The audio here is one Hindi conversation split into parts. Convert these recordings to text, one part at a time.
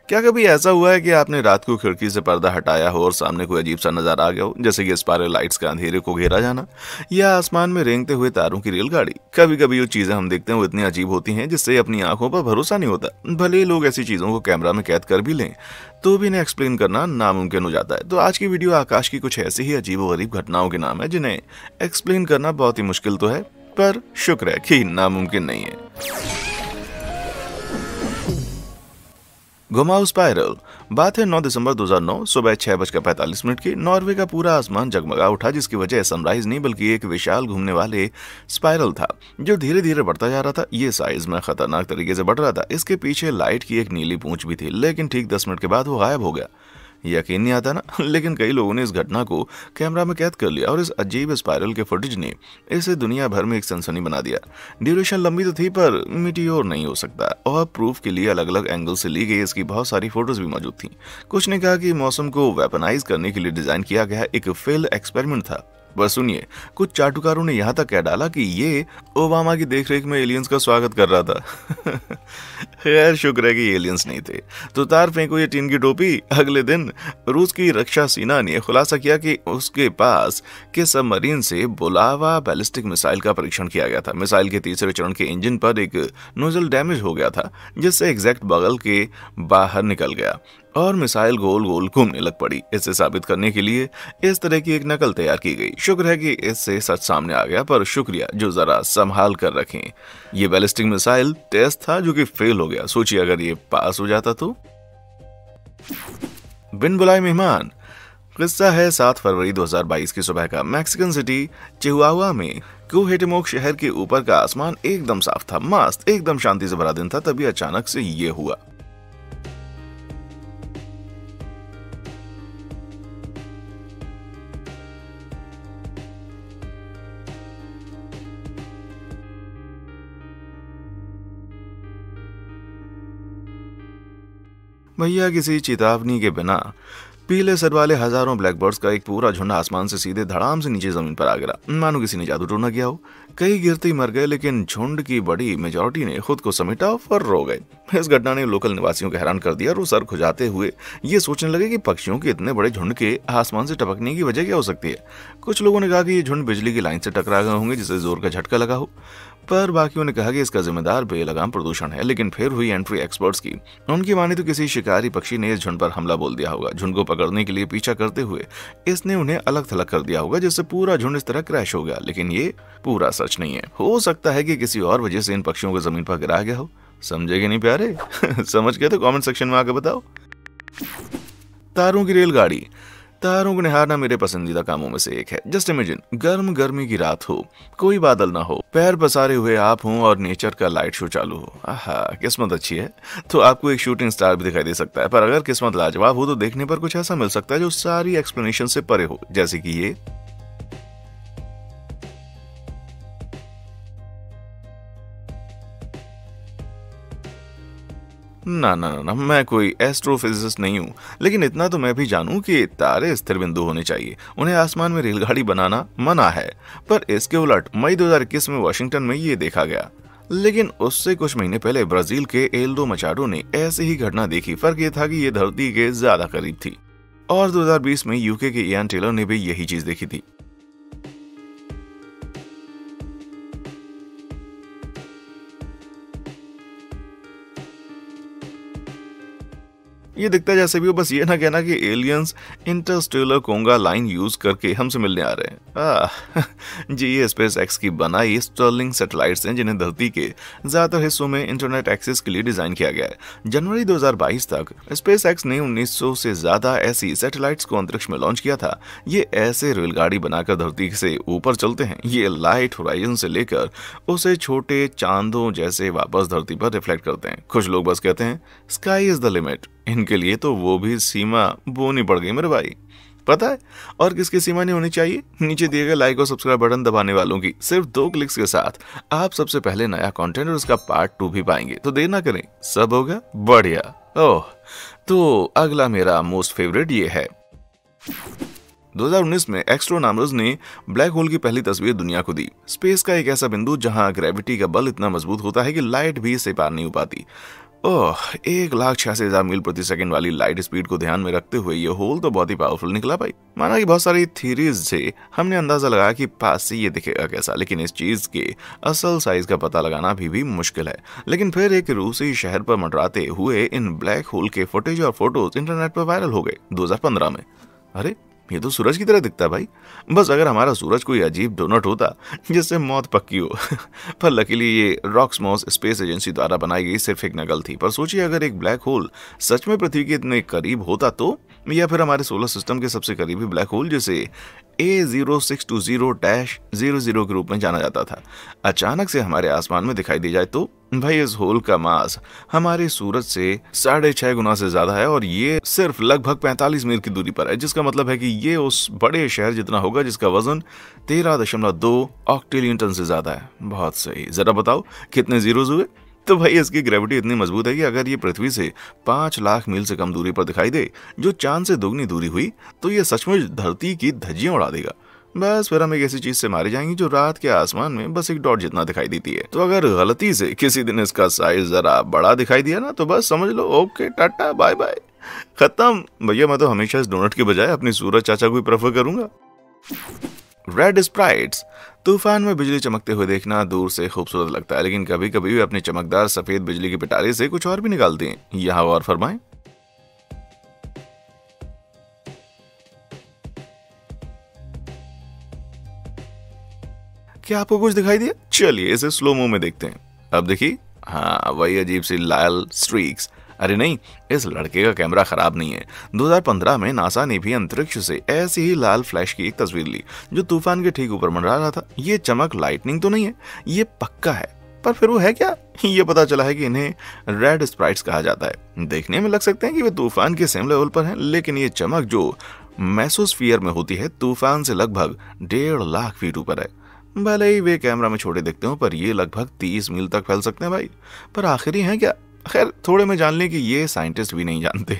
क्या कभी ऐसा हुआ है कि आपने रात को खिड़की से पर्दा हटाया हो और सामने कोई अजीब सा नजारा आ गया हो, जैसे कि स्पाइरल लाइट्स का अंधेरे को घेरा जाना या आसमान में रेंगते हुए तारों की रेलगाड़ी। कभी कभी जो चीजें हम देखते हैं वो इतनी अजीब होती हैं जिससे अपनी आंखों पर भरोसा नहीं होता। भले ही लोग ऐसी चीजों को कैमरा में कैद कर भी लें तो भी इन्हें एक्सप्लेन करना नामुमकिन हो जाता है। तो आज की वीडियो आकाश की कुछ ऐसी ही अजीब और गरीब घटनाओं के नाम है जिन्हें एक्सप्लेन करना बहुत ही मुश्किल तो है, पर शुक्र है कि नामुमकिन नहीं है। घुमाऊ स्पाइरल। बात है 9 दिसंबर 2009 सुबह 6:45 की। नॉर्वे का पूरा आसमान जगमगा उठा, जिसकी वजह सनराइज नहीं बल्कि एक विशाल घूमने वाले स्पाइरल था जो धीरे धीरे बढ़ता जा रहा था। ये साइज में खतरनाक तरीके से बढ़ रहा था। इसके पीछे लाइट की एक नीली पूंछ भी थी, लेकिन ठीक 10 मिनट के बाद वो गायब हो गया। यकीन नहीं आता ना, लेकिन कई लोगों ने इस घटना को कैमरा में कैद कर लिया और इस अजीब स्पाइरल के फुटेज ने इसे दुनिया भर में एक सनसनी बना दिया। ड्यूरेशन लंबी तो थी पर मीटियोर नहीं हो सकता, और प्रूफ के लिए अलग अलग एंगल से ली गई इसकी बहुत सारी फोटोज भी मौजूद थी। कुछ ने कहा कि मौसम को वेपनाइज करने के लिए डिजाइन किया गया एक फेल एक्सपेरिमेंट था। बस सुनिए, कुछ चाटुकारों ने यहाँ तक कह डाला कि ये ओबामा की देखरेख में एलियंस का स्वागत कर रहा था। खैर शुक्र है कि एलियंस नहीं थे। तो तार फेंको ये टीन की टोपी। अगले दिन रूस की रक्षा सेना ने खुलासा किया कि उसके पास के सबमरीन से बुलावा बैलिस्टिक मिसाइल का परीक्षण किया गया था। मिसाइल के तीसरे चरण के इंजन पर एक नोजल डैमेज हो गया था, जिससे एग्जैक्ट बगल के बाहर निकल गया और मिसाइल गोल गोल घूमने लग पड़ी। इसे साबित करने के लिए इस तरह की एक नकल तैयार की गई। शुक्र है कि इससे सच सामने आ गया, पर शुक्रिया जो जरा संभाल कर रखें। ये बैलिस्टिक मिसाइल टेस्ट था जो कि फेल हो गया। सोचिए अगर ये पास हो जाता तो। बिन बुलाए मेहमान। किस्सा है 7 फरवरी 2022 की सुबह का। मैक्सिकन सिटी चिहुआहुआ में क्यूहेटेमोक शहर के ऊपर का आसमान एकदम साफ था, मस्त, एकदम शांति से भरा दिन था। तभी अचानक से ये हुआ। भैया किसी चेतावनी के बिना पीले सर वाले हजारों ब्लैकबर्ड्स का एक पूरा झुंड आसमान से सीधे धड़ाम से नीचे जमीन पर आ गिरा, मानो किसी ने जादू टोना किया हो। कई गिरते ही मर गए, लेकिन झुंड की बड़ी मेजॉरिटी ने खुद को समेटा और रो गए। इस घटना ने लोकल निवासियों को हैरान कर दिया और वो सर खुजाते हुए ये सोचने लगे कि पक्षियों के इतने बड़े झुंड के आसमान से टपकने की वजह क्या हो सकती है। कुछ लोगों ने कहा कि ये झुंड बिजली की लाइन से टकरा गए होंगे जिससे जोर का झटका लगा हो, पर बाकियों ने कहा कि इसका जिम्मेदार बेलगाम प्रदूषण है। लेकिन फिर हुई एंट्री एक्सपर्ट्स की। उनकी माने तो किसी शिकारी पक्षी ने इस झुंड पर हमला बोल दिया होगा। झुंड को पकड़ने के लिए पीछा करते हुए इसने उन्हें अलग थलग कर दिया होगा, जिससे पूरा झुंड इस तरह क्रैश हो गया। लेकिन ये पूरा सच नहीं है। हो सकता है कि किसी और वजह से इन पक्षियों को जमीन पर गिराया गया हो। समझे कि नहीं प्यारे? समझ गए तो कमेंट सेक्शन में आकर बताओ। तारों की रेलगाड़ी। तारों को निहारना मेरे पसंदीदा कामों में से एक है। जस्ट इमेजिन, गर्म गर्मी की रात हो, कोई बादल ना हो, पैर पसारे हुए आप हों और नेचर का लाइट शो चालू हो। आहा, किस्मत अच्छी है तो आपको एक शूटिंग स्टार भी दिखाई दे सकता है। पर अगर किस्मत लाजवाब हो तो देखने पर कुछ ऐसा मिल सकता है जो सारी एक्सप्लेनेशन से परे हो, जैसे कि ये। ना ना ना, मैं कोई एस्ट्रोफिजिसिस्ट नहीं हूँ, लेकिन इतना तो मैं भी जानूं कि तारे स्थिर बिंदु होने चाहिए। उन्हें आसमान में रेलगाड़ी बनाना मना है। पर इसके उलट मई 2021 में वाशिंगटन में ये देखा गया। लेकिन उससे कुछ महीने पहले ब्राजील के एल्डो मचाडो ने ऐसी ही घटना देखी। फर्क ये था कि ये धरती के ज्यादा करीब थी। और 2020 में यूके के इयान टेलर ने भी यही चीज देखी थी। ये दिखता जैसे भी हो, बस ये ना कहना कि एलियंस इंटरस्टेलर कोंगा लाइन यूज करके हमसे मिलने आ रहे हैं। जी, ये स्पेस एक्स की बनाई स्टर्लिंग सैटेलाइट्स हैं जिन्हें धरती के ज्यादातर हिस्सों में इंटरनेट एक्सेस के लिए डिजाइन किया गया है। जनवरी 2022 तक स्पेस एक्स ने 1900 से ज्यादा ऐसी सैटेलाइट्स को अंतरिक्ष में लॉन्च किया था। ये ऐसे रेलगाड़ी बनाकर धरती से ऊपर चलते हैं। ये लाइट होराइजन से लेकर उसे छोटे चांदों जैसे वापस धरती पर रिफ्लेक्ट करते हैं। कुछ लोग बस कहते हैं स्काई इज द लिमिट। इनके लिए तो वो भी सीमा बोनी पड़ गई मेरे भाई। पता है और किसकी सीमा नहीं होनी चाहिए? नीचे दिए गए लाइक और सब्सक्राइब बटन दबाने वालों की। सिर्फ 2 क्लिक्स के साथ आप सबसे पहले नया कंटेंट और उसका पार्ट 2 भी पाएंगे। तो देर ना करें, सब होगा बढ़िया। ओह, तो अगला मेरा मोस्ट फेवरेट ये है। 2019 में एस्ट्रोनॉमर्स ने ब्लैक होल की पहली तस्वीर दुनिया को दी। स्पेस का एक ऐसा बिंदु जहां ग्रेविटी का बल इतना मजबूत होता है कि लाइट भी इसे पार नहीं हो पाती। ओह, 1,86,000 मील प्रति सेकंड वाली लाइट स्पीड को ध्यान में रखते हुए ये होल तो बहुत ही पावरफुल निकला भाई। माना कि बहुत सारी थ्योरीज से हमने अंदाजा लगाया कि पास से ये दिखेगा कैसा, लेकिन इस चीज के असल साइज का पता लगाना भी मुश्किल है। लेकिन फिर एक रूसी शहर पर मंडराते हुए इन ब्लैक होल के फुटेज और फोटोज इंटरनेट पर वायरल हो गए 2015 में। अरे, ये तो सूरज की तरह दिखता है भाई। बस अगर हमारा सूरज कोई अजीब डोनट होता जिससे मौत पक्की हो। पर लकीली ये रॉक्समॉस स्पेस एजेंसी द्वारा बनाई गई सिर्फ एक नकल थी। पर सोचिए अगर एक ब्लैक होल सच में पृथ्वी के इतने करीब होता तो, या फिर हमारे सोलर सिस्टम के सबसे करीबी ब्लैक होल जिसे A0620-00 के रूप में जाना जाता था, अचानक से हमारे आसमान में दिखाई दे जाए तो भाई इस होल का मास हमारे सूरज से 6.5 गुना से ज्यादा है और ये सिर्फ लगभग 45 मील की दूरी पर है, जिसका मतलब है कि ये उस बड़े शहर जितना होगा जिसका वजन 13.2 ऑक्टेलियन टन से ज्यादा है। बहुत सही, जरा बताओ कितने जीरोज हुए? तो भाई इसकी ग्रेविटी इतनी मजबूत है कि अगर ये पृथ्वी से 5 लाख मील से कम दूरी पर दिखाई दे, जो चांद से दोगुनी दूरी हुई, तो ये सचमुच धरती की धज्जियां उड़ा देगा। बस फिर हम एक ऐसी चीज से मारे जाएंगे जो रात के आसमान में बस एक डॉट जितना दिखाई देती है। तो अगर गलती से किसी दिन इसका साइज जरा बड़ा दिखाई दिया ना, तो बस समझ लो ओके टाटा बाय बाय, खत्म भैया। मैं तो हमेशा इस डोनट के बजाय अपनी सूरज चाचा को ही प्रेफर करूंगा। Red sprites. तूफान में बिजली चमकते हुए देखना दूर से खूबसूरत लगता है, लेकिन कभी कभी वे अपने चमकदार सफेद बिजली के पिटारे से कुछ और भी निकालते हैं। यहाँ और फरमाएं। क्या आपको कुछ दिखाई दिया? चलिए इसे स्लो मो में देखते हैं। अब देखिए, हाँ वही अजीब सी लाल स्ट्रीक्स। अरे नहीं, इस लड़के का कैमरा खराब नहीं है। 2015 में नासा ने भी अंतरिक्ष से ऐसी ही लाल फ्लैश की एक तस्वीर ली जो तूफान के ठीक ऊपर मंडरा रहा था। ये चमक लाइटनिंग तो नहीं है, ये पक्का है। पर फिर वो है क्या? ये पता चला है कि इन्हें रेड स्प्राइट्स कहा जाता है। देखने में लग सकते हैं कि वे तूफान के सेम लेवल पर हैं, लेकिन ये चमक जो मेसोस्फीयर में होती है तूफान से लगभग 1.5 लाख फीट ऊपर है। भले ही वे कैमरा में छोटे दिखते हो, पर ये लगभग 30 मील तक फैल सकते हैं भाई। पर आखिर है क्या? खैर थोड़े में जान लें कि ये साइंटिस्ट भी नहीं जानते।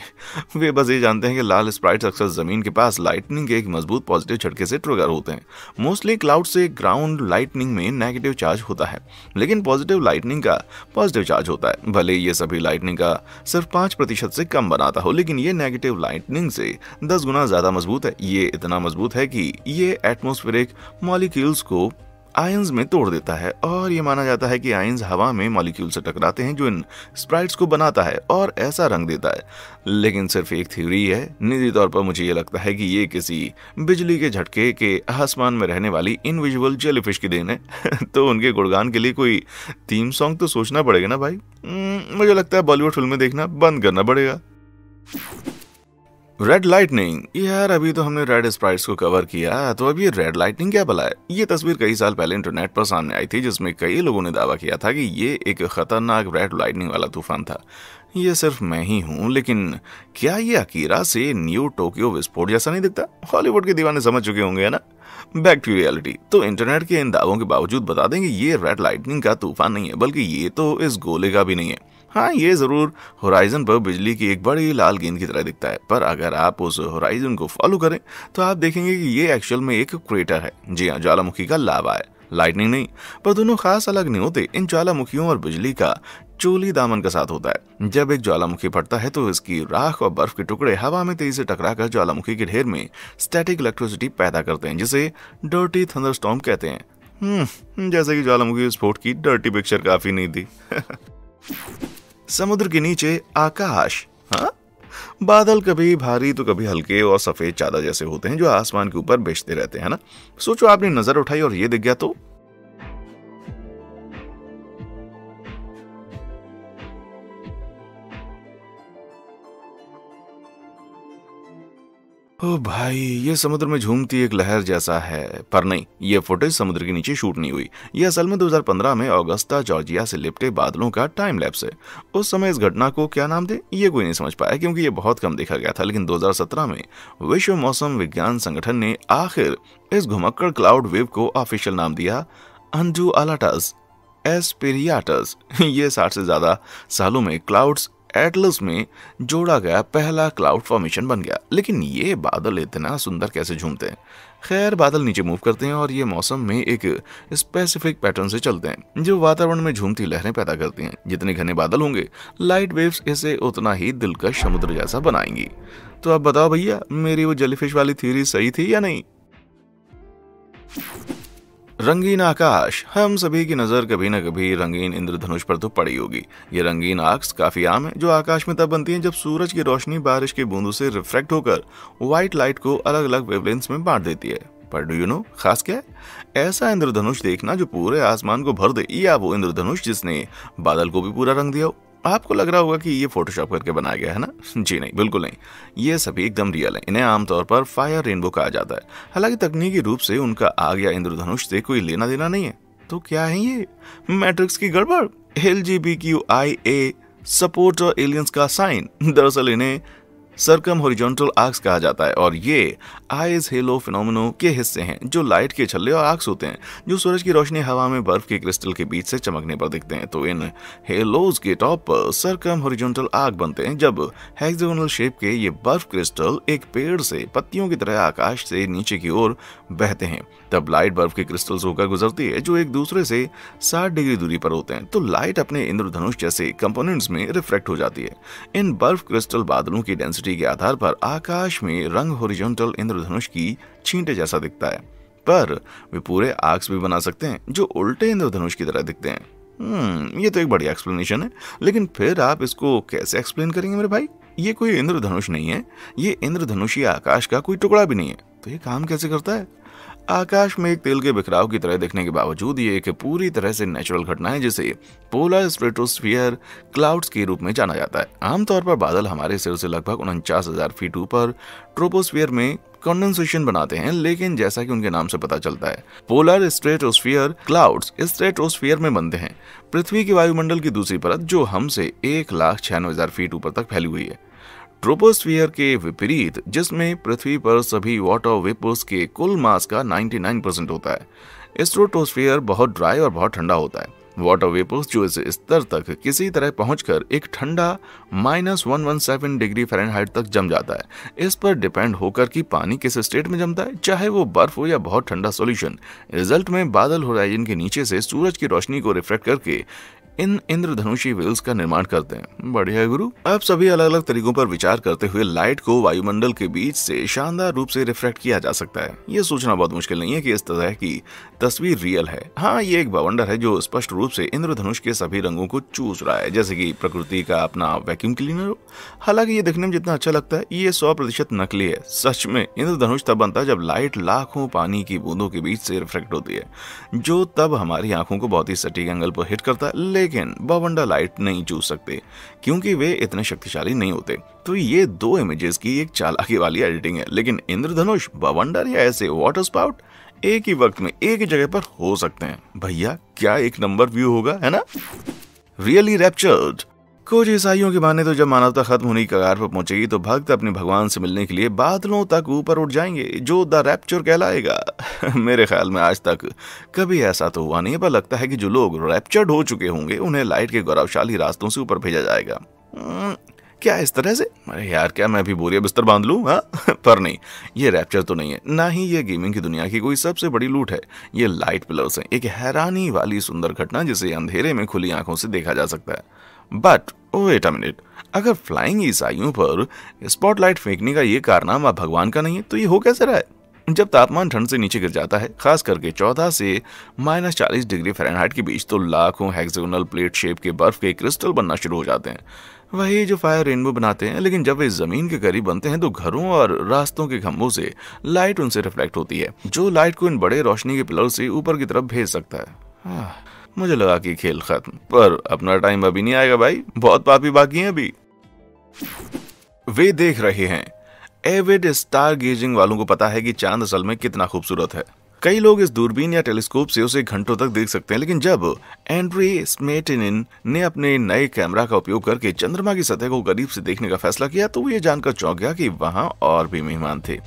वे बस ये जानते हैं कि लाल स्प्राइट्स अक्सर जमीन के पास लाइटनिंग के एक मजबूत पॉजिटिव झटके से ट्रिगर होते हैं। मोस्टली क्लाउड से ग्राउंड लाइटनिंग में नेगेटिव चार्ज होता है, लेकिन पॉजिटिव लाइटनिंग का पॉजिटिव चार्ज होता है। भले ये सभी लाइटनिंग का सिर्फ 5% से कम बनाता हो, लेकिन ये नेगेटिव लाइटनिंग से 10 गुना ज्यादा मजबूत है। ये इतना मजबूत है कि ये एटमॉस्फेरिक मॉलिक्यूल्स को आयंस में तोड़ देता है, और ये माना जाता है कि आयंस हवा में मॉलिक्यूल से टकराते हैं जो इन स्प्राइट्स को बनाता है और ऐसा रंग देता है। लेकिन सिर्फ एक थ्योरी है। निजी तौर पर मुझे ये लगता है कि ये किसी बिजली के झटके के आसमान में रहने वाली इनविजिबल जेलीफिश की देन है। तो उनके गुणगान के लिए कोई थीम सॉन्ग तो सोचना पड़ेगा ना भाई। मुझे लगता है बॉलीवुड फिल्में देखना बंद करना पड़ेगा। Red lightning. यार अभी तो हमने रेड स्प्राइट्स को कवर किया, तो अभी रेड लाइटनिंग क्या भला है? ये तस्वीर कई साल पहले इंटरनेट पर सामने आई थी, जिसमें कई लोगों ने दावा किया था कि ये एक खतरनाक रेड लाइटनिंग वाला तूफान था। ये सिर्फ मैं ही हूँ, लेकिन क्या ये अकीरा से न्यू टोक्यो विस्फोट जैसा नहीं दिखता? हॉलीवुड के दीवाने समझ चुके होंगे, है ना। Back to reality. तो इंटरनेट के इन दावों के बावजूद बता देंगे ये रेड लाइटनिंग का तूफान नहीं है, बल्कि ये तो इस गोले का भी नहीं है। हाँ, ये जरूर होराइजन पर बिजली की एक बड़ी लाल गेंद की तरह दिखता है, पर अगर आप उस होराइजन को फॉलो करें तो आप देखेंगे कि ये एक्चुअल में एक क्रेटर है। जी हाँ, ज्वालामुखी का लावा है, लाइटनिंग नहीं। पर दोनों खास अलग नहीं होते। इन ज्वालामुखियों और बिजली का चोली दामन का साथ होता है। जब एक ज्वालामुखी फटता है तो इसकी राख और बर्फ के टुकड़े हवा में तेजी से टकराकर ज्वालामुखी के ढेर में स्टैटिक इलेक्ट्रिसिटी पैदा करते हैं, जिसे डर्टी थंडरस्टॉर्म कहते हैं। जैसे कि ज्वालामुखी विस्फोट की डर्टी पिक्चर काफी नहीं थी। समुद्र के नीचे आकाश। हाँ, बादल कभी भारी तो कभी हल्के और सफेद चादर जैसे होते हैं जो आसमान के ऊपर बेचते रहते हैं ना। सोचो आपने नजर उठाई और ये दिख गया तो। ओ भाई, ये समुद्र में झूमती एक लहर जैसा है। पर नहीं, ये फुटेज समुद्र के नीचे शूट नहीं हुई। ये असल में 2015 में ऑगस्टा जॉर्जिया से लिपटे बादलों का टाइम लैप्स है। उस समय इस घटना को क्या नाम दे ये कोई नहीं समझ पाया, क्योंकि ये बहुत कम देखा गया था। लेकिन 2017 में विश्व मौसम विज्ञान संगठन ने आखिर इस घुमक्कड़ क्लाउड वेव को ऑफिशियल नाम दिया अंडुआलाटस एस्पेरियाटस। ये 60 से ज्यादा सालों में क्लाउड्स एटलस में जोड़ा गया पहला क्लाउड फॉर्मेशन बन गया। लेकिन ये बादल इतना सुंदर कैसे झूमते हैं? खैर, बादल नीचे मूव करते हैं और ये मौसम में एक स्पेसिफिक पैटर्न से चलते हैं जो वातावरण में झूमती लहरें पैदा करती हैं। जितने घने बादल होंगे, लाइट वेव्स इसे उतना ही दिलकश समुद्र जैसा बनाएंगी। तो अब बताओ भैया, मेरी वो जेलीफिश वाली थ्योरी सही थी या नहीं? रंगीन आकाश। हम सभी की नजर कभी न कभी रंगीन इंद्रधनुष पर तो पड़ी होगी। ये रंगीन आर्क्स काफी आम है, जो आकाश में तब बनती हैं जब सूरज की रोशनी बारिश के बूंदों से रिफ्लेक्ट होकर व्हाइट लाइट को अलग अलग वेवलेंथ्स में बांट देती है। पर डू यू नो खास क्या है? ऐसा इंद्रधनुष देखना जो पूरे आसमान को भर दे, या वो इंद्रधनुष जिसने बादल को भी पूरा रंग दिया हो। आपको लग रहा होगा कि ये फोटोशॉप करके बनाया गया है ना? जी नहीं, बिल्कुल नहीं। ये सभी एकदम रियल है। इन्हें आमतौर पर फायर रेनबो कहा जाता है। हालांकि तकनीकी रूप से उनका आग या इंद्रधनुष से कोई लेना देना नहीं है। तो क्या है ये? मैट्रिक्स की गड़बड़? LGBTQIA सपोर्टर एलियंस का साइन? दरअसल इन्हें सरकम हॉरिजॉन्टल आर्क्स कहा जाता है और ये आइस हेलो फिनोमेनो के हिस्से हैं, जो लाइट के छल्ले और आर्क्स होते हैं जो सूरज की रोशनी हवा में बर्फ के क्रिस्टल के बीच से चमकने पर दिखते हैं। तो इन हेलोज के टॉप पर सरकम हॉरिजॉन्टल आर्क बनते हैं जब हेक्सागोनल शेप के ये बर्फ क्रिस्टल एक पेड़ से पत्तियों की तरह आकाश से नीचे की ओर बहते हैं। तब लाइट बर्फ के क्रिस्टल्स होकर गुजरती है जो एक दूसरे से 60 डिग्री दूरी पर होते हैं। तो लाइट अपने इंद्रधनुष जैसे कंपोनेंट्स में रिफ्लेक्ट हो जाती है। इन बर्फ क्रिस्टल बादलों की डेंसिटी के आधार पर आकाश में रंग हॉरिजॉन्टल इंद्रधनुष की छींटे जैसा दिखता है। पर वे पूरे आर्क्स भी बना सकते हैं जो उल्टे इंद्रधनुष की तरह दिखते हैं। ये तो एक बढ़िया एक्सप्लेनेशन है, लेकिन फिर आप इसको कैसे एक्सप्लेन करेंगे मेरे भाई? ये कोई इंद्रधनुष नहीं है, ये इंद्रधनुषी आकाश का कोई टुकड़ा भी नहीं है। तो ये काम कैसे करता है? आकाश में एक तेल के बिखराव की तरह दिखने के बावजूद ये एक पूरी तरह से नेचुरल घटना है जिसे पोलर स्ट्रेटोस्फीयर क्लाउड्स के रूप में जाना जाता है। आमतौर पर बादल हमारे सिर से लगभग 49,000 फीट ऊपर ट्रोपोस्फीयर में कंडेंसेशन बनाते हैं, लेकिन जैसा कि उनके नाम से पता चलता है, पोलर स्ट्रेटोस्फीयर क्लाउड्स स्ट्रेटोस्फीयर में बनते हैं, पृथ्वी के वायुमंडल की दूसरी परत जो हमसे 1,96,000 फीट ऊपर तक फैली हुई है। ट्रोपोस्फीयर के विपरीत, जिसमें पृथ्वी पर सभी वाटर वेपर्स के कुल मास का 99% होता है, स्ट्रेटोस्फीयर बहुत ड्राई और बहुत ठंडा होता है। वाटर वेपर्स जो इस स्तर तक किसी तरह पहुंचकर एक ठंडा -117 डिग्री फ़ारेनहाइट तक जम जाता है। इस पर डिपेंड होकर कि पानी किस स्टेट में जमता है, चाहे वो बर्फ हो या बहुत ठंडा सॉल्यूशन। रिजल्ट में बादल होराइजन के नीचे से सूरज की रोशनी को रिफ्लेक्ट करके इन इंद्रधनुषी वेल्स का निर्माण करते हैं। बढ़िया गुरु। अब सभी अलग अलग तरीकों पर विचार करते हुए लाइट को वायुमंडल के बीच से शानदार रूप से रिफ्लेक्ट किया जा सकता है। ये सोचना बहुत मुश्किल नहीं है कि इस तरह की तस्वीर रियल है। हाँ, ये एक बवंडर है जो स्पष्ट रूप से इंद्रधनुष के सभी रंगों को चूस रहा है, जैसे कि प्रकृति का अपना वैक्यूम क्लीनर हो। हालांकि ये दिखने में जितना अच्छा लगता है, ये 100% नकली है। सच में इंद्रधनुष तब बनता है जब लाइट लाखों पानी की बूंदों के बीच से रिफ्लेक्ट होती है, जो तब हमारी आंखों को बहुत ही सटीक एंगल पर हिट करता है। लेकिन बवंडर लाइट नहीं चूस सकते क्योंकि वे इतने शक्तिशाली नहीं होते। तो ये दो इमेजेस की एक चालाकी वाली एडिटिंग है। लेकिन इंद्रधनुष, बवंडर या ऐसे वाटर स्पाउट एक ही वक्त में एक ही जगह पर हो सकते हैं। भैया क्या एक नंबर व्यू होगा, है ना? Really raptured. कुछ ईसाइयों की माने तो जब मानवता खत्म होने की कगार पर पहुंचेगी तो भक्त अपने भगवान से मिलने के लिए बादलों तक ऊपर उठ जाएंगे, जो द रैप्चर कहलाएगा। मेरे ख्याल में आज तक कभी ऐसा तो हुआ नहीं है, पर लगता है कि जो लोग रैप्चर्ड हो चुके होंगे उन्हें लाइट के गौरवशाली रास्तों से ऊपर भेजा जाएगा। क्या इस तरह से? अरे यार, क्या मैं भी बोरिया बिस्तर बांध लूं? हाँ पर नहीं, ये रैप्चर तो नहीं है, ना ही ये गेमिंग की दुनिया की कोई सबसे बड़ी लूट है। ये लाइट पिलर्स हैं, एक हैरानी वाली सुंदर घटना जिसे अंधेरे में खुली आंखों से देखा जा सकता है। बट वेट अ मिनट, अगर फ्लाइंग ईसाइयों पर स्पॉटलाइट फेंकने का ये कारनामा भगवान का नहीं है, तो ये हो कैसे रहा है? जब तापमान ठंड से नीचे गिर जाता है, खास करके 14 से -40 डिग्री फ़ारेनहाइट के बीच, तो लाखों हेक्सागोनल प्लेट शेप के बर्फ के क्रिस्टल बनना शुरू हो जाते हैं, वही जो फायर रेनबो बनाते हैं। लेकिन जब वे जमीन के करीब बनते हैं तो घरों और रास्तों के खंभों से लाइट उनसे रिफ्लेक्ट होती है, जो लाइट को इन बड़े रोशनी के पिलर से ऊपर की तरफ भेज सकता है। मुझे लगा कि खेल खत्म, पर अपना टाइम अभी नहीं आएगा भाई, बहुत पापी बाकी हैं अभी। वे देख रहे हैं। एविड स्टार गेजिंग वालों को पता है कि चांद असल में कितना खूबसूरत है। कई लोग इस दूरबीन या टेलीस्कोप से उसे घंटों तक देख सकते हैं, लेकिन जब एंड्रे स्मेटिनिन ने अपने नए कैमरा का उपयोग करके चंद्रमा की सतह को करीब से देखने का फैसला किया, तो वो ये जानकर चौंक गया कि वहां और भी मेहमान थे।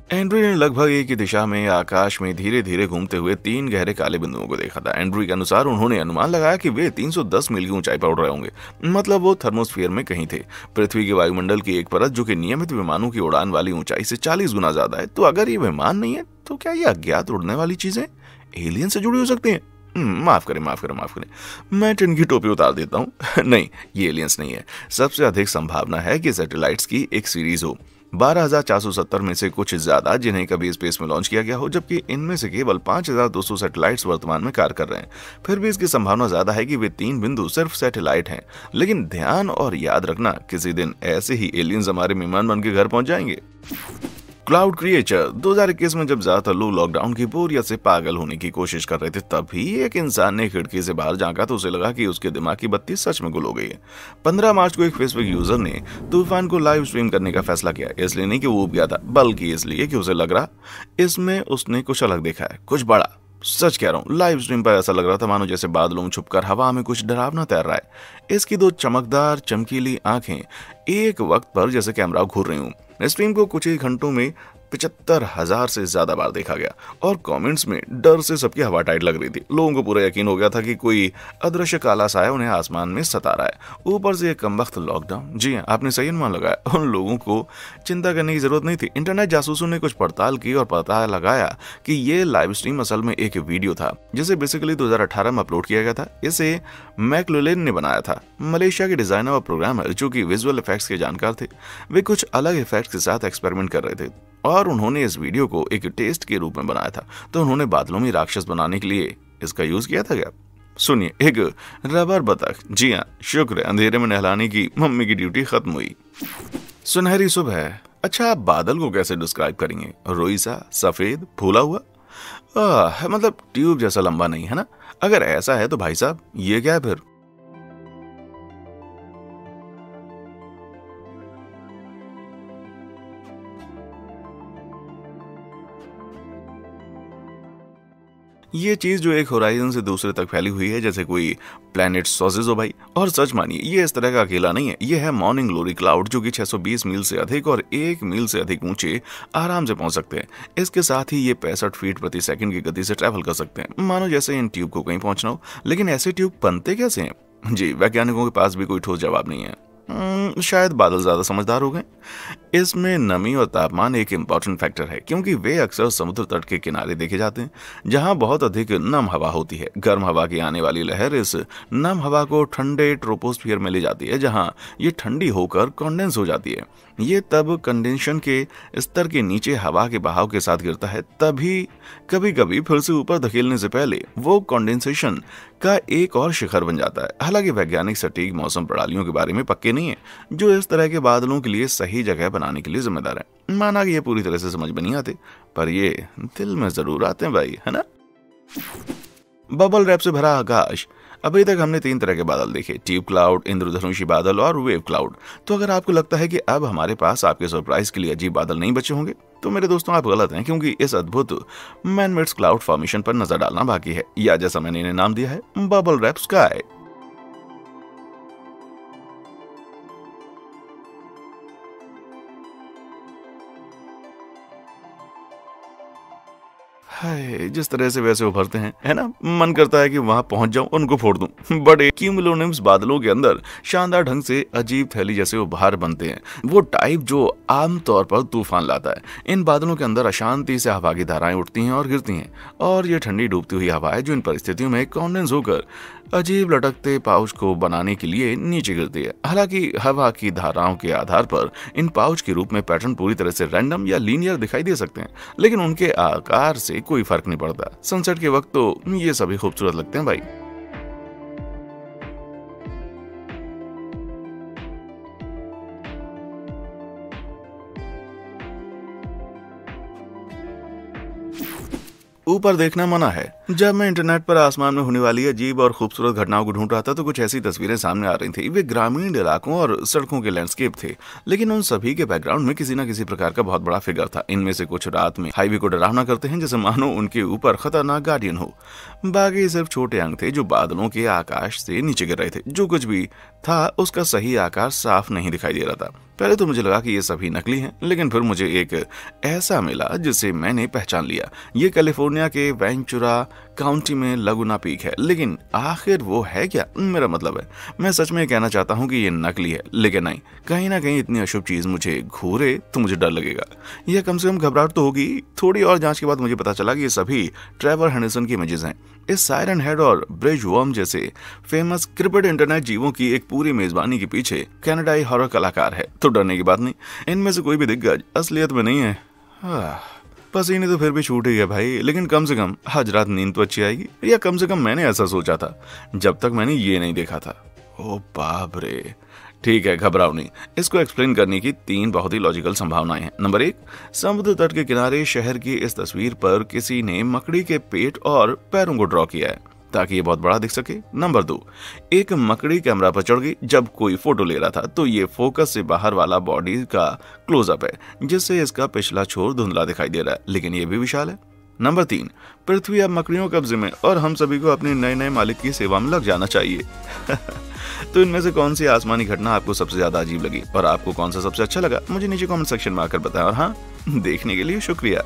एंड्रयू ने लगभग एक ही दिशा में आकाश में धीरे धीरे घूमते हुए 3 गहरे काले बिंदुओं को देखा था। एंड्रयू के अनुसार उन्होंने अनुमान लगाया कि वे 310 मील की ऊंचाई पर उड़ रहे होंगे, मतलब वो थर्मोस्फीयर में कहीं थे। पृथ्वी के वायुमंडल की एक परत जो कि नियमित विमानों की उड़ान वाली ऊंचाई से 40 गुना ज्यादा है। तो अगर ये विमान नहीं है तो क्या ये अज्ञात उड़ने वाली चीजें एलियन से जुड़ी हो सकती हैं? माफ करें, मैं टिन की टोपी उतार देता हूँ। नहीं, ये एलियंस नहीं है। सबसे अधिक संभावना है कि सैटेलाइट्स की एक सीरीज हो, 12,470 में से कुछ ज्यादा, जिन्हें कभी स्पेस में लॉन्च किया गया हो, जबकि इनमें से केवल 5,200 सैटेलाइट्स वर्तमान में कार्य कर रहे हैं। फिर भी इसकी संभावना ज्यादा है कि वे 3 बिंदु सिर्फ सैटेलाइट हैं। लेकिन ध्यान और याद रखना, किसी दिन ऐसे ही एलियंस हमारे मेहमान बन के घर पहुंच जाएंगे। क्लाउड क्रिएचर 2021 में जब ज्यादातर लोग लॉकडाउन की बोरियत से पागल होने की कोशिश कर रहे थे, तभी एक इंसान ने खिड़की से बाहर झांका तो उसे लगा कि उसके दिमाग की बत्ती सच में गुल हो गई है। 15 मार्च को एक फेसबुक यूजर ने तूफान को लाइव स्ट्रीम करने का फैसला किया। इसलिए नहीं कि वो उब गया था, बल्कि इसलिए कि उसे लग रहा इसमें उसने कुछ अलग देखा है, कुछ बड़ा। सच कह रहा हूँ, लाइव स्ट्रीम पर ऐसा लग रहा था मानो जैसे बादलों में छुपकर हवा में कुछ डरावना तैर रहा है। इसकी 2 चमकदार चमकीली आंखें एक वक्त पर जैसे कैमरा घूर रही हूँ। स्ट्रीम को कुछ ही घंटों में 75,000 से ज्यादा बार देखा गया और कमेंट्स में डर से सबकी हवा टाइट लग रही थी। लोगों को पूरा यकीन हो गया था कि कोई अदृश्य काला साया उन्हें आसमान में सता रहा है। ऊपर से कम वक्त लॉकडाउन। जी हाँ, आपने सही अनुमान लगाया। उन लोगों को चिंता करने की जरूरत नहीं थी। इंटरनेट जासूसों ने कुछ पड़ताल की और पता लगाया कि ये लाइव स्ट्रीम असल में एक वीडियो था, जिसे बेसिकली 2018 में अपलोड किया गया था। इसे मैकलुलेन ने बनाया था, मलेशिया के डिजाइनर और प्रोग्रामर जो कि विजुअल इफेक्ट्स के जानकार थे। वे कुछ अलग इफेक्ट्स के साथ एक्सपेरिमेंट कर रहे थे और उन्होंने इस वीडियो को एक टेस्ट के रूप में बनाया था। तो उन्होंने बादलों में राक्षस बनाने के लिए इसका यूज किया था क्या? सुनिए, एक रबर बतख। जी हाँ, शुक्र है, अंधेरे में नहलाने की मम्मी की ड्यूटी खत्म हुई। सुनहरी सुबह। अच्छा, आप बादल को कैसे डिस्क्राइब करेंगे? रोई सा, सफेद, फूला हुआ? मतलब ट्यूब जैसा लंबा नहीं, है ना? अगर ऐसा है तो भाई साहब ये क्या है फिर? ये चीज जो एक होराइजन से दूसरे तक फैली हुई है, जैसे कोई प्लैनेट सॉसेज हो भाई। और सच मानिए, ये इस तरह का अकेला नहीं है। ये है मॉर्निंग ग्लोरी क्लाउड, जो कि 620 मील से अधिक और 1 मील से अधिक ऊंचे आराम से पहुंच सकते हैं। इसके साथ ही ये 65 फीट प्रति सेकंड की गति से ट्रैवल कर सकते हैं, मानो जैसे इन ट्यूब को कहीं पहुंचना हो। लेकिन ऐसे ट्यूब बनते कैसे हैं? जी, वैज्ञानिकों के पास भी कोई ठोस जवाब नहीं है। शायद बादल ज्यादा समझदार हो गए। इसमें नमी और तापमान एक इम्पॉर्टेंट फैक्टर है, क्योंकि वे अक्सर समुद्र तट के किनारे देखे जाते हैं, जहां बहुत अधिक नम हवा होती है। गर्म हवा की आने वाली लहर इस नम हवा को ठंडे ट्रोपोस्फियर में ले जाती है, जहां ये ठंडी होकर कंडेंस हो जाती है। ये तब कंडेंशन के स्तर के नीचे हवा के बहाव के साथ गिरता है। तभी कभी कभी फिर से ऊपर धकेलने से पहले वो कंडेंसेशन का एक और शिखर बन जाता है। हालांकि वैज्ञानिक सटीक मौसम प्रणालियों के बारे में पक्के नहीं है, जो इस तरह के बादलों के लिए सही जगह बनाने के लिए जिम्मेदार है। माना कि ये पूरी तरह से समझ में नहीं आते, पर ये दिल में जरूर आते हैं भाई, है ना? बबल रैप से भरा आकाश। अभी तक हमने 3 तरह के बादल देखे, ट्यूब क्लाउड, इंद्रधनुषी बादल और वेव क्लाउड। तो अगर आपको लगता है कि अब हमारे पास आपके सरप्राइज के लिए अजीब बादल नहीं बचे होंगे, तो मेरे दोस्तों आप गलत हैं, क्योंकि इस अद्भुत मैनमेड क्लाउड फॉर्मेशन पर नजर डालना बाकी है, या जैसा मैंने इन्हें नाम दिया है, बबल रैप स्काई। हाय, जिस तरह से वैसे उभरते हैं, है ना? मन करता है कि वहां पहुंच जाऊं, उनको फोड़ दूं। बड़े क्यूमुलोनिम्स बादलों के अंदर शानदार ढंग से अजीब थैली जैसे उपहार बनते हैं, वो टाइप जो आमतौर पर तूफान लाता है। इन बादलों के अंदर अशांति से हवा की धाराएं उठती हैं और गिरती हैं, और ये ठंडी डूबती हुई हवा है जो इन परिस्थितियों में कॉन्डेंस होकर अजीब लटकते पाउच को बनाने के लिए नीचे गिरती है। हालांकि हवा की धाराओं के आधार पर इन पाउच के रूप में पैटर्न पूरी तरह से रैंडम या लीनियर दिखाई दे सकते हैं, लेकिन उनके आकार से कोई फर्क नहीं पड़ता। सनसेट के वक्त तो ये सभी खूबसूरत लगते हैं भाई। ऊपर देखना मना है। जब मैं इंटरनेट पर आसमान में होने वाली अजीब और खूबसूरत घटनाओं को ढूंढ रहा था, तो कुछ ऐसी तस्वीरें सामने आ रही थी। वे ग्रामीण इलाकों और सड़कों के लैंडस्केप थे, लेकिन उन सभी के बैकग्राउंड में किसी न किसी प्रकार का बहुत बड़ा फिगर था। इनमें से कुछ रात में हाईवे को डरावना करते हैं, जैसे मानो उनके ऊपर खतरनाक गार्डियन हो। बाकी सिर्फ छोटे अंग थे जो बादलों के आकाश से नीचे गिर रहे थे। जो कुछ भी था उसका सही आकार साफ नहीं दिखाई दे रहा था। पहले तो मुझे लगा कि ये सभी नकली हैं, लेकिन फिर मुझे एक ऐसा मिला जिसे मैंने पहचान लिया। ये कैलिफोर्निया के वेंचुरा काउंटी में लगुना पीक है। लेकिन आखिर वो है क्या? मेरा मतलब है, मैं सच में कहना चाहता हूँ कि ये नकली है, लेकिन नहीं, कहीं ना कहीं इतनी अशुभ चीज मुझे घूरे तो मुझे डर लगेगा, यह कम से कम घबराहट तो होगी। थोड़ी और जांच के बाद मुझे पता चला कि ये सभी ट्रेवर हेंडरसन की इमेजेस हैं। इस सायरन हेड और ब्रिज वर्म जैसे फेमस क्रिप्टेड इंटरनेट जीवों की एक पूरी मेजबानी के पीछे कनाडाई हॉरर कलाकार है। तो डरने की बात नहीं, इनमें से कोई भी दिग्गज असलियत में नहीं है। पसीने तो फिर भी छूट ही है भाई, लेकिन कम से कम आज रात नींद तो अच्छी आएगी, या कम से कम मैंने ऐसा सोचा था जब तक मैंने ये नहीं देखा था। ओ बाप रे। ठीक है, घबराओ नहीं। इसको एक्सप्लेन करने की 3 बहुत ही लॉजिकल संभावनाएं हैं। नंबर 1, समुद्र तट के किनारे शहर की इस तस्वीर पर किसी ने मकड़ी के पेट और पैरों को ड्रॉ किया है ताकि ये बहुत बड़ा दिख सके। नंबर 2, एक मकड़ी कैमरा पर चढ़ गई जब कोई फोटो ले रहा था, तो ये फोकस से बाहर वाला बॉडी का क्लोजअप है, जिससे इसका पिछला छोर धुंधला दिखाई दे रहा है, लेकिन ये भी विशाल है। नंबर 3, पृथ्वी अब मकड़ियों के कब्जे में और हम सभी को अपने नए नए मालिक की सेवा में लग जाना चाहिए। तो इनमें से कौन सी आसमानी घटना आपको सबसे ज्यादा अजीब लगी और आपको कौन सा सबसे अच्छा लगा, मुझे नीचे कमेंट सेक्शन में आकर बताएं। और हाँ, देखने के लिए शुक्रिया।